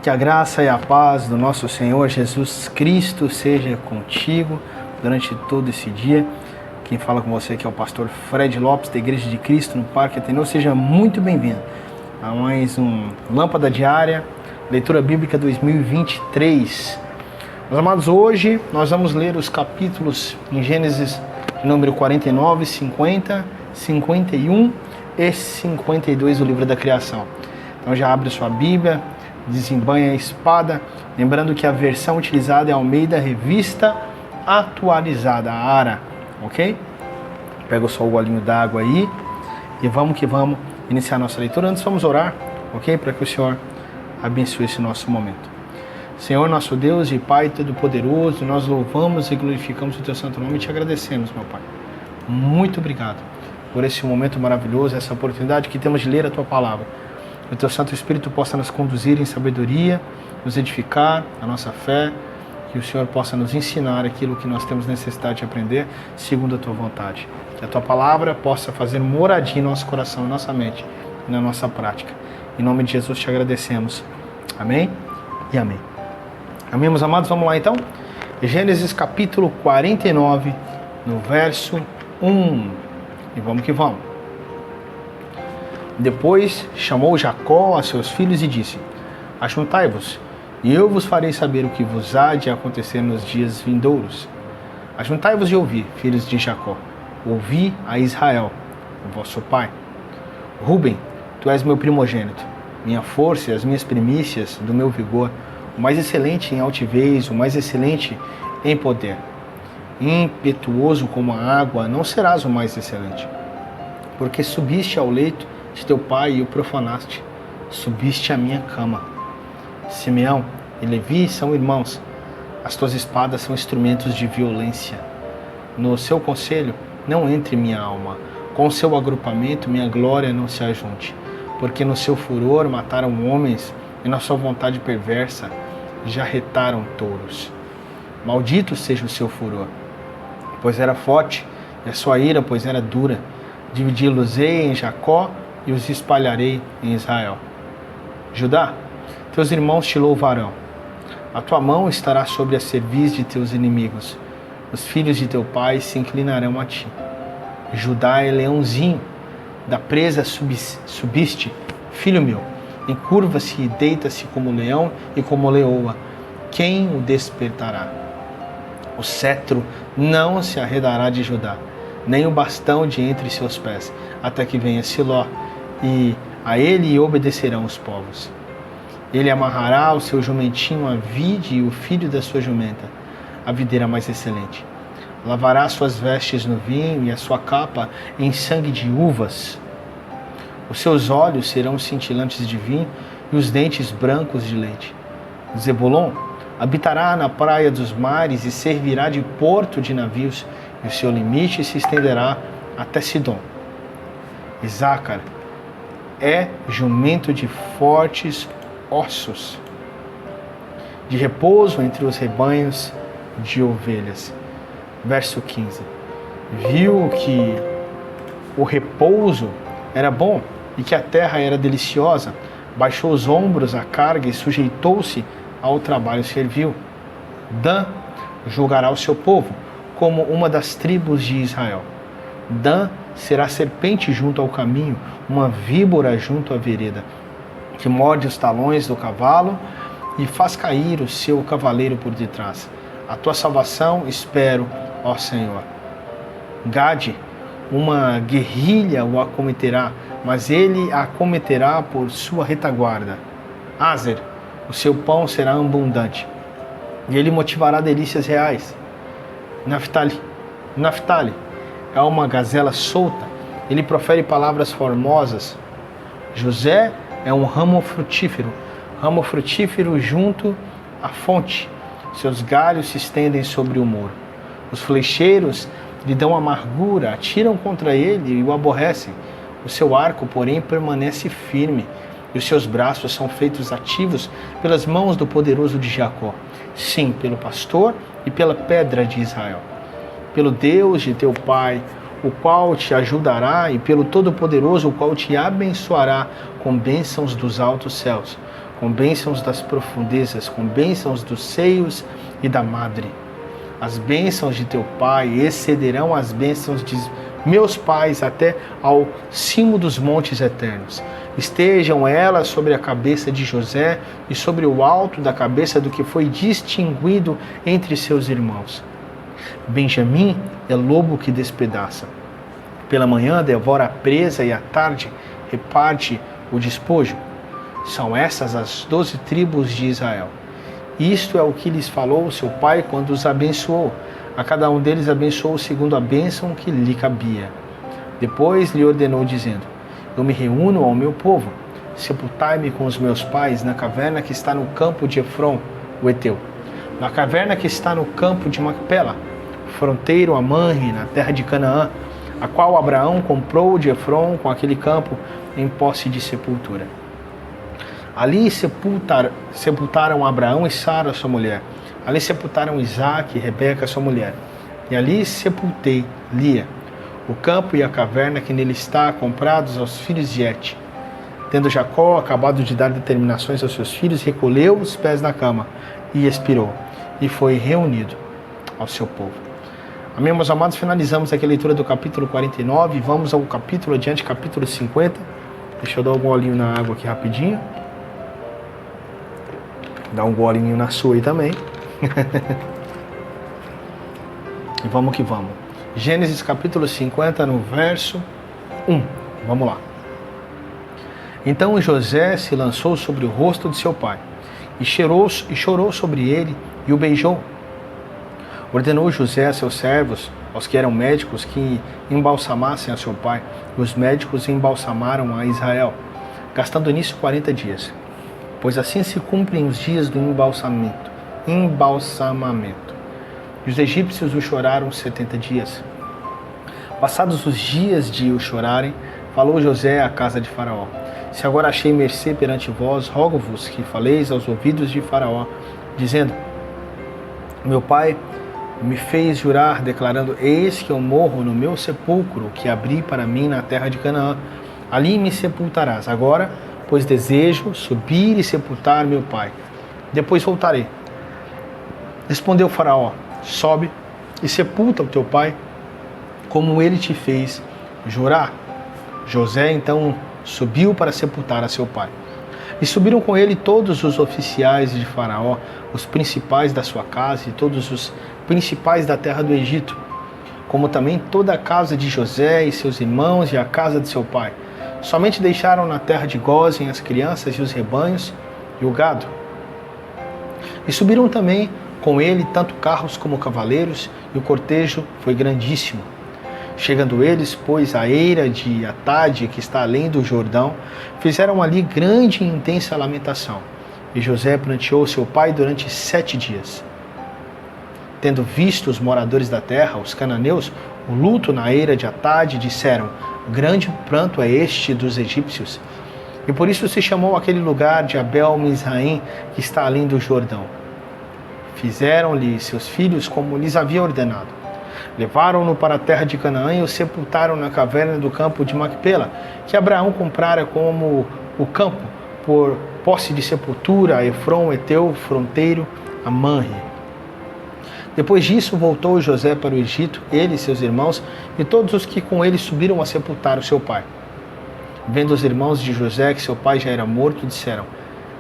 Que a graça e a paz do nosso Senhor Jesus Cristo seja contigo durante todo esse dia. Quem fala com você aqui é o pastor Fred Lopes, da Igreja de Cristo, no Parque Ateneu. Seja muito bem-vindo a mais um Lâmpada Diária, Leitura Bíblica 2023. Meus amados, hoje nós vamos ler os capítulos em Gênesis número 49, 50, 51 e 52 do livro da criação. Então já abre sua Bíblia, desembanha a espada, lembrando que a versão utilizada é a Almeida Revista Atualizada, a ARA, ok? Pega só o golinho d'água aí e vamos que vamos iniciar a nossa leitura. Antes vamos orar, ok? Para que o Senhor abençoe esse nosso momento. Senhor, nosso Deus e Pai Todo-Poderoso, nós louvamos e glorificamos o Teu santo nome e Te agradecemos, meu Pai. Muito obrigado por esse momento maravilhoso, essa oportunidade que temos de ler a Tua Palavra. Que o Teu Santo Espírito possa nos conduzir em sabedoria, nos edificar a nossa fé, que o Senhor possa nos ensinar aquilo que nós temos necessidade de aprender, segundo a Tua vontade. Que a Tua Palavra possa fazer moradia em nosso coração, em nossa mente e na nossa prática. Em nome de Jesus Te agradecemos. Amém e amém. Amém, meus amados? Vamos lá então? Gênesis capítulo 49, no verso 1. E vamos que vamos. Depois chamou Jacó a seus filhos e disse: Ajuntai-vos, e eu vos farei saber o que vos há de acontecer nos dias vindouros. Ajuntai-vos e ouvi, filhos de Jacó, ouvi a Israel, o vosso pai. Rúben, tu és meu primogênito, minha força e as minhas primícias do meu vigor, o mais excelente em altivez, o mais excelente em poder. Impetuoso como a água, não serás o mais excelente, porque subiste ao leito de teu pai e o profanaste, subiste à minha cama. Simeão e Levi são irmãos, as tuas espadas são instrumentos de violência. No seu conselho não entre minha alma, com o seu agrupamento minha glória não se ajunte, porque no seu furor mataram homens e na sua vontade perversa já retaram touros. Maldito seja o seu furor, pois era forte, e a sua ira, pois era dura. Dividi-los-ei em Jacó e os espalharei em Israel. Judá, teus irmãos te louvarão. A tua mão estará sobre a cerviz de teus inimigos. Os filhos de teu pai se inclinarão a ti. Judá é leãozinho, da presa subiste, filho meu. Encurva-se e deita-se como leão e como leoa. Quem o despertará? O cetro não se arredará de Judá, nem o bastão de entre seus pés, até que venha Siló, e a ele obedecerão os povos. Ele amarrará o seu jumentinho à vide e o filho da sua jumenta, a videira mais excelente. Lavará suas vestes no vinho e a sua capa em sangue de uvas. Os seus olhos serão cintilantes de vinho e os dentes brancos de leite. Zebulon habitará na praia dos mares e servirá de porto de navios, e o seu limite se estenderá até Sidom. Issácar é jumento de fortes ossos, de repouso entre os rebanhos de ovelhas. Verso 15. Viu que o repouso era bom e que a terra era deliciosa, baixou os ombros à carga e sujeitou-se ao trabalho servil. Dan julgará o seu povo como uma das tribos de Israel. Dan será serpente junto ao caminho, uma víbora junto à vereda, que morde os talões do cavalo e faz cair o seu cavaleiro por detrás. A tua salvação espero, ó Senhor. Gade, uma guerrilha o acometerá, mas ele a acometerá por sua retaguarda. Azer, o seu pão será abundante, e ele motivará delícias reais. Naftali é uma gazela solta, ele profere palavras formosas. José é um ramo frutífero junto à fonte. Seus galhos se estendem sobre o muro. Os flecheiros lhe dão amargura, atiram contra ele e o aborrecem. O seu arco, porém, permanece firme, e os seus braços são feitos ativos pelas mãos do poderoso de Jacó. Sim, pelo pastor e pela pedra de Israel. Pelo Deus de teu pai, o qual te ajudará, e pelo Todo-Poderoso, o qual te abençoará com bênçãos dos altos céus, com bênçãos das profundezas, com bênçãos dos seios e da madre. As bênçãos de teu pai excederão as bênçãos de meus pais até ao cimo dos montes eternos. Estejam elas sobre a cabeça de José e sobre o alto da cabeça do que foi distinguido entre seus irmãos. Benjamim é lobo que despedaça. Pela manhã devora a presa e à tarde reparte o despojo. São essas as 12 tribos de Israel. Isto é o que lhes falou seu pai quando os abençoou. A cada um deles abençoou segundo a bênção que lhe cabia. Depois lhe ordenou, dizendo: eu me reúno ao meu povo, sepultai-me com os meus pais na caverna que está no campo de Efron, o Eteu, na caverna que está no campo de Macpela, fronteiro a Manre, na terra de Canaã, a qual Abraão comprou de Efron com aquele campo em posse de sepultura. Ali sepultaram Abraão e Sara, sua mulher. Ali sepultaram Isaque e Rebeca, sua mulher. E ali sepultei Lia. O campo e a caverna que nele está, comprados aos filhos de Et. Tendo Jacó acabado de dar determinações aos seus filhos, recolheu os pés na cama e expirou, e foi reunido ao seu povo. Amém, meus amados, finalizamos aqui a leitura do capítulo 49, e vamos ao capítulo adiante, capítulo 50. Deixa eu dar um golinho na água aqui rapidinho. Dá um golinho na sua aí também. E vamos que vamos. Gênesis capítulo 50, no verso 1. Vamos lá. Então José se lançou sobre o rosto de seu pai, e chorou sobre ele, e o beijou. Ordenou José a seus servos, aos que eram médicos, que embalsamassem a seu pai, e os médicos embalsamaram a Israel, gastando nisso 40 dias. Pois assim se cumprem os dias do embalsamamento. E os egípcios o choraram 70 dias. Passados os dias de o chorarem, falou José à casa de Faraó: se agora achei mercê perante vós, rogo-vos que faleis aos ouvidos de Faraó, dizendo: meu pai me fez jurar, declarando: eis que eu morro no meu sepulcro, que abri para mim na terra de Canaã. Ali me sepultarás. Agora, pois desejo subir e sepultar meu pai. Depois voltarei. Respondeu Faraó: sobe e sepulta o teu pai, como ele te fez jurar. José então subiu para sepultar a seu pai. E subiram com ele todos os oficiais de Faraó, os principais da sua casa e todos os principais da terra do Egito, como também toda a casa de José e seus irmãos e a casa de seu pai. Somente deixaram na terra de Gósen as crianças e os rebanhos e o gado. E subiram também com ele tanto carros como cavaleiros, e o cortejo foi grandíssimo. Chegando eles, pois, à eira de Atade, que está além do Jordão, fizeram ali grande e intensa lamentação. E José pranteou seu pai durante 7 dias. Tendo visto os moradores da terra, os cananeus, o luto na eira de Atade, disseram: grande pranto é este dos egípcios. E por isso se chamou aquele lugar de Abel-Mizraim, que está além do Jordão. Fizeram-lhe seus filhos como lhes havia ordenado. Levaram-no para a terra de Canaã e o sepultaram na caverna do campo de Macpela, que Abraão comprara como o campo, por posse de sepultura a Efron, Eteu, fronteiro, a Manre. Depois disso voltou José para o Egito, ele e seus irmãos, e todos os que com ele subiram a sepultar o seu pai. Vendo os irmãos de José que seu pai já era morto, disseram: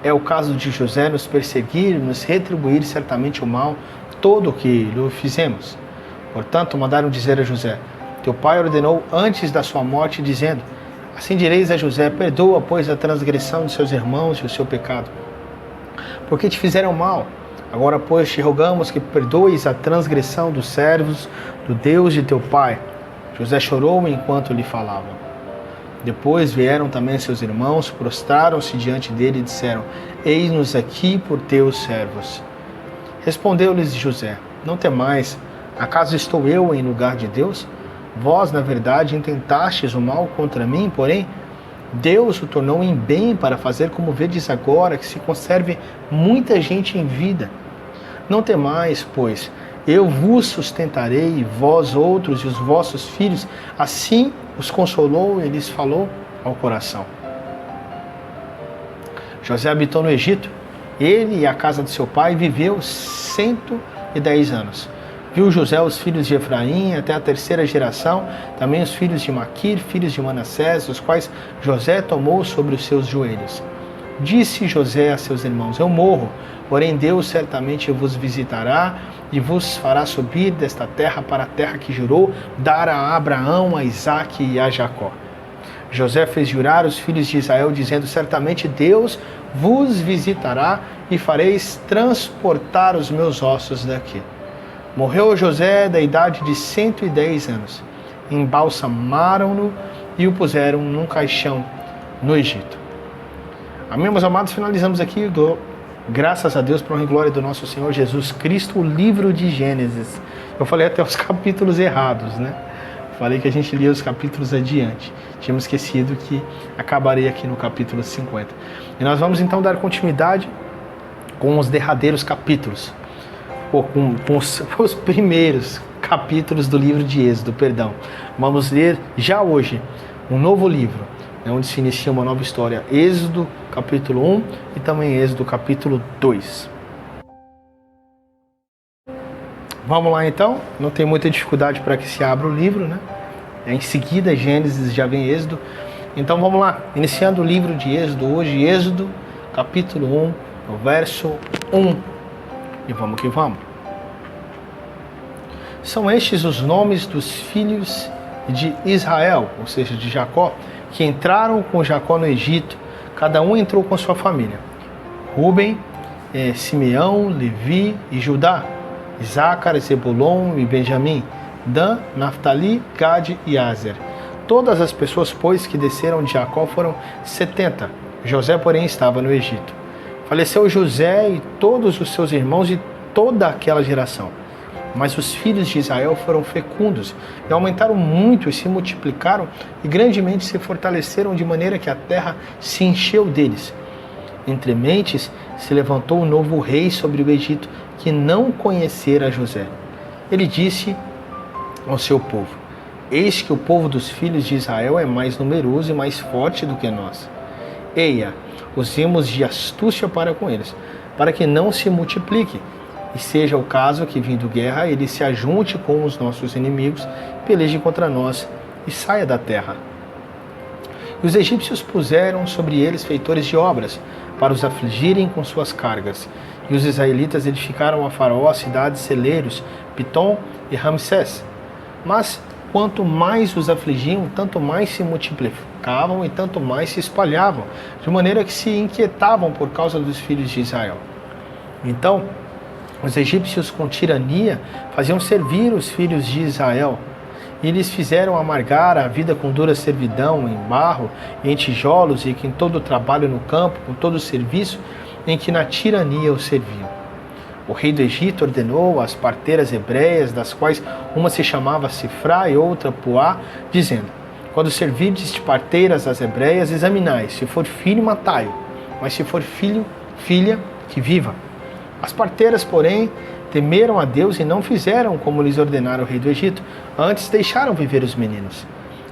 é o caso de José nos perseguir e nos retribuir certamente o mal todo o que lhe fizemos. Portanto, mandaram dizer a José: teu pai ordenou antes da sua morte, dizendo: assim direis a José: perdoa, pois, a transgressão de seus irmãos e o seu pecado, porque te fizeram mal. Agora, pois, te rogamos que perdoes a transgressão dos servos do Deus de teu pai. José chorou enquanto lhe falavam. Depois vieram também seus irmãos, prostraram-se diante dele e disseram: eis-nos aqui por teus servos. Respondeu-lhes José: não temais, acaso estou eu em lugar de Deus? Vós, na verdade, intentastes o mal contra mim, porém Deus o tornou em bem, para fazer como vedes agora, que se conserve muita gente em vida. Não temais, pois, eu vos sustentarei, vós outros e os vossos filhos. Assim os consolou e lhes falou ao coração. José habitou no Egito. Ele e a casa de seu pai viveu 110 anos. Viu José os filhos de Efraim até a terceira geração, também os filhos de Maquir, filhos de Manassés, os quais José tomou sobre os seus joelhos. Disse José a seus irmãos: eu morro, porém Deus certamente vos visitará e vos fará subir desta terra para a terra que jurou dar a Abraão, a Isaque e a Jacó. José fez jurar os filhos de Israel, dizendo: certamente Deus vos visitará e fareis transportar os meus ossos daqui. Morreu José da idade de 110 anos. Embalsamaram-no e o puseram num caixão no Egito. Amém, meus amados? Finalizamos aqui, graças a Deus, para a honra e glória do nosso Senhor Jesus Cristo, o livro de Gênesis. Eu falei até os capítulos errados, né? Falei que a gente lia os capítulos adiante. Tínhamos esquecido que acabaria aqui no capítulo 50. E nós vamos então dar continuidade com os derradeiros capítulos. Com os primeiros capítulos do livro de Êxodo, perdão. Vamos ler já hoje um novo livro, onde se inicia uma nova história. Êxodo capítulo 1 e também Êxodo capítulo 2. Vamos lá então, não tem muita dificuldade para que se abra o livro, né? Em seguida Gênesis, já vem Êxodo. Então vamos lá, iniciando o livro de Êxodo hoje, Êxodo capítulo 1, no verso 1. E vamos que vamos. São estes os nomes dos filhos de Israel, ou seja, de Jacó, que entraram com Jacó no Egito. Cada um entrou com sua família. Ruben, Simeão, Levi e Judá, Isacar, Zebulon e Benjamim, Dan, Naftali, Gade e Aser. Todas as pessoas, pois, que desceram de Jacó foram 70. José, porém, estava no Egito. Faleceu José e todos os seus irmãos e toda aquela geração. Mas os filhos de Israel foram fecundos e aumentaram muito e se multiplicaram e grandemente se fortaleceram, de maneira que a terra se encheu deles. Entre mentes se levantou um novo rei sobre o Egito, que não conhecera José. Ele disse ao seu povo: eis que o povo dos filhos de Israel é mais numeroso e mais forte do que nós. Eia, usemos de astúcia para com eles, para que não se multiplique, e seja o caso que, vindo guerra, ele se ajunte com os nossos inimigos, peleje contra nós e saia da terra. E os egípcios puseram sobre eles feitores de obras, para os afligirem com suas cargas. E os israelitas edificaram a Faraó cidades celeiros, Pitom e Ramsés. Mas quanto mais os afligiam, tanto mais se multiplicavam e tanto mais se espalhavam, de maneira que se inquietavam por causa dos filhos de Israel. Então, os egípcios com tirania faziam servir os filhos de Israel, e lhes fizeram amargar a vida com dura servidão, em barro, em tijolos, e em todo o trabalho no campo, com todo o serviço em que na tirania os serviam. O rei do Egito ordenou às parteiras hebreias, das quais uma se chamava Sifrá e outra Puá, dizendo: quando servirdes de parteiras às hebreias, examinai, se for filho, matai-o, mas se for filho, filha, que viva. As parteiras, porém, temeram a Deus e não fizeram como lhes ordenara o rei do Egito, antes deixaram viver os meninos.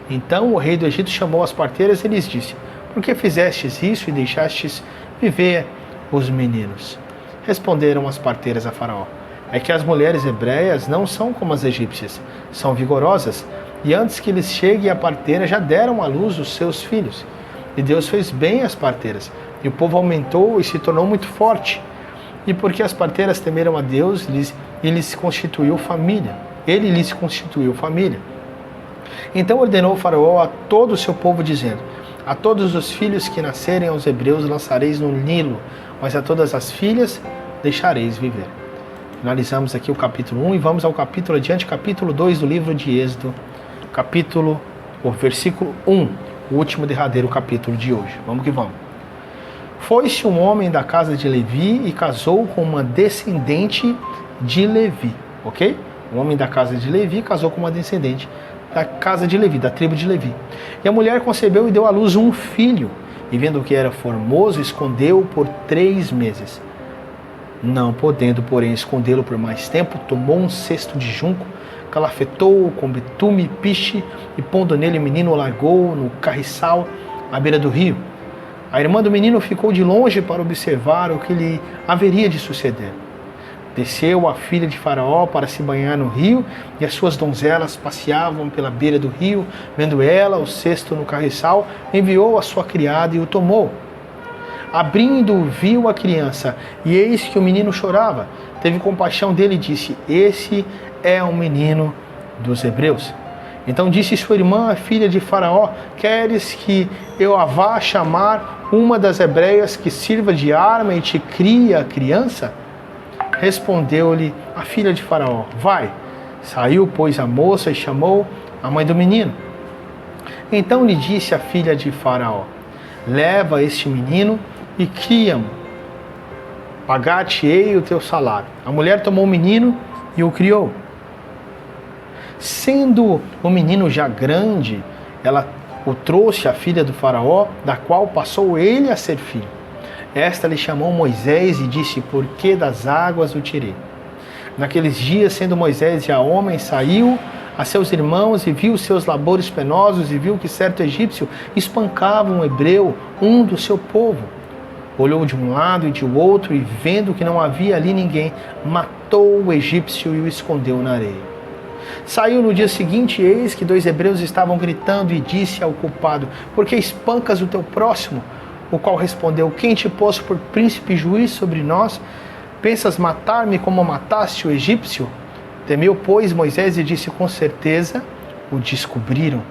Então o rei do Egito chamou as parteiras e lhes disse: por que fizestes isso e deixastes viver os meninos? Responderam as parteiras a Faraó: é que as mulheres hebreias não são como as egípcias, são vigorosas, e antes que lhes chegue a parteira já deram à luz os seus filhos. E Deus fez bem às parteiras, e o povo aumentou e se tornou muito forte. E porque as parteiras temeram a Deus, ele lhes constituiu família. Então ordenou o Faraó a todo o seu povo, dizendo: a todos os filhos que nascerem aos hebreus lançareis no Nilo, mas a todas as filhas deixareis viver. Finalizamos aqui o capítulo 1 e vamos ao capítulo adiante, capítulo 2 do livro de Êxodo, versículo 1, o último derradeiro capítulo de hoje. Vamos que vamos. Foi-se um homem da casa de Levi e casou com uma descendente de Levi, ok? Um homem da casa de Levi casou com uma descendente da casa de Levi, da tribo de Levi. E a mulher concebeu e deu à luz um filho, e vendo que era formoso, escondeu-o por 3 meses. Não podendo, porém, escondê-lo por mais tempo, tomou um cesto de junco, calafetou-o com betume e piche, e pondo nele o menino, o largou no carriçal à beira do rio. A irmã do menino ficou de longe para observar o que lhe haveria de suceder. Desceu a filha de Faraó para se banhar no rio, e as suas donzelas passeavam pela beira do rio. Vendo ela o cesto no carriçal, enviou a sua criada e o tomou. Abrindo, viu a criança, e eis que o menino chorava. Teve compaixão dele e disse: Esse é um menino dos hebreus. Então disse sua irmã, a filha de Faraó: Queres que eu a vá chamar uma das hebreias que sirva de arma e te crie a criança? Respondeu-lhe a filha de Faraó: Vai. Saiu, pois, a moça e chamou a mãe do menino. Então lhe disse a filha de Faraó: Leva este menino e cria-mo. Pagar-te-ei o teu salário. A mulher tomou o menino e o criou. Sendo o menino já grande, ela o trouxe à filha do Faraó, da qual passou ele a ser filho. Esta lhe chamou Moisés e disse: Por que das águas o tirei? Naqueles dias, sendo Moisés já homem, saiu a seus irmãos e viu seus labores penosos, e viu que certo egípcio espancava um hebreu, um do seu povo. Olhou de um lado e de outro, e vendo que não havia ali ninguém, matou o egípcio e o escondeu na areia. Saiu no dia seguinte, eis que 2 hebreus estavam gritando, e disse ao culpado: Por que espancas o teu próximo? O qual respondeu: Quem te pôs por príncipe e juiz sobre nós? Pensas matar-me como mataste o egípcio? Temeu, pois, Moisés e disse: Com certeza o descobriram.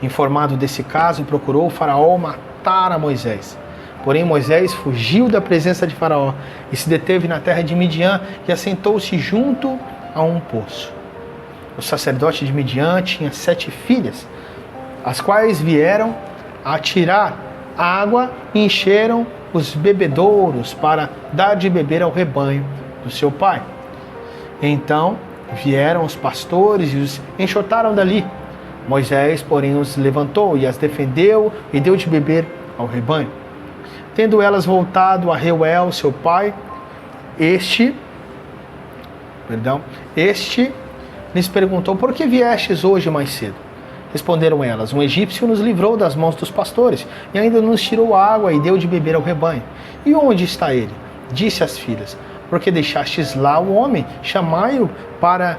Informado desse caso, procurou o Faraó matar a Moisés. Porém Moisés fugiu da presença de Faraó e se deteve na terra de Midian e assentou-se junto a um poço. O sacerdote de Midian tinha 7 filhas, as quais vieram a tirar água e encheram os bebedouros para dar de beber ao rebanho do seu pai. Então vieram os pastores e os enxotaram dali. Moisés, porém, os levantou e as defendeu e deu de beber ao rebanho. Tendo elas voltado a Reuel, seu pai, este lhes perguntou: Por que viestes hoje mais cedo? Responderam elas: Um egípcio nos livrou das mãos dos pastores, e ainda nos tirou água e deu de beber ao rebanho. E onde está ele? Disse às filhas: Porque deixastes lá o homem? Chamai-o para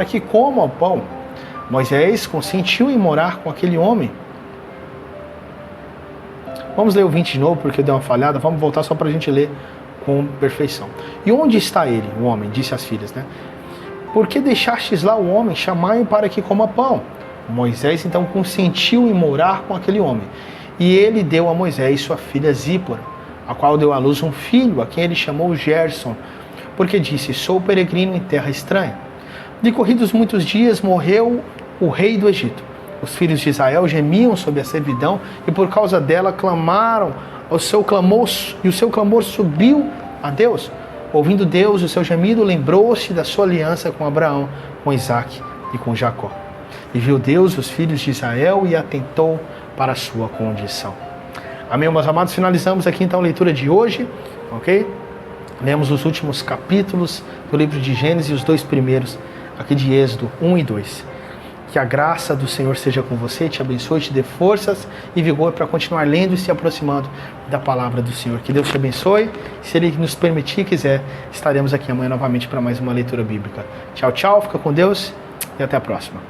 que coma o pão. Moisés consentiu em morar com aquele homem. Vamos ler o 20 de novo, porque deu uma falhada. Vamos voltar só para a gente ler com perfeição. E onde está ele, o homem? Disse às filhas, né? Por que deixastes lá o homem? Chamai-o para que coma pão. Moisés então consentiu em morar com aquele homem. E ele deu a Moisés sua filha Zípora, a qual deu à luz um filho, a quem ele chamou Gerson, porque disse: Sou peregrino em terra estranha. Decorridos muitos dias, morreu o rei do Egito. Os filhos de Israel gemiam sob a servidão, e por causa dela clamaram, e o seu clamor subiu a Deus. Ouvindo Deus o seu gemido, lembrou-se da sua aliança com Abraão, com Isaque e com Jacó. E viu Deus os filhos de Israel e atentou para a sua condição. Amém, meus amados? Finalizamos aqui então a leitura de hoje, ok? Lemos os últimos capítulos do livro de Gênesis e os 2 primeiros aqui de Êxodo 1 e 2. Que a graça do Senhor seja com você, te abençoe, te dê forças e vigor para continuar lendo e se aproximando da palavra do Senhor. Que Deus te abençoe. Se Ele nos permitir e quiser, estaremos aqui amanhã novamente para mais uma leitura bíblica. Tchau, tchau, fica com Deus e até a próxima.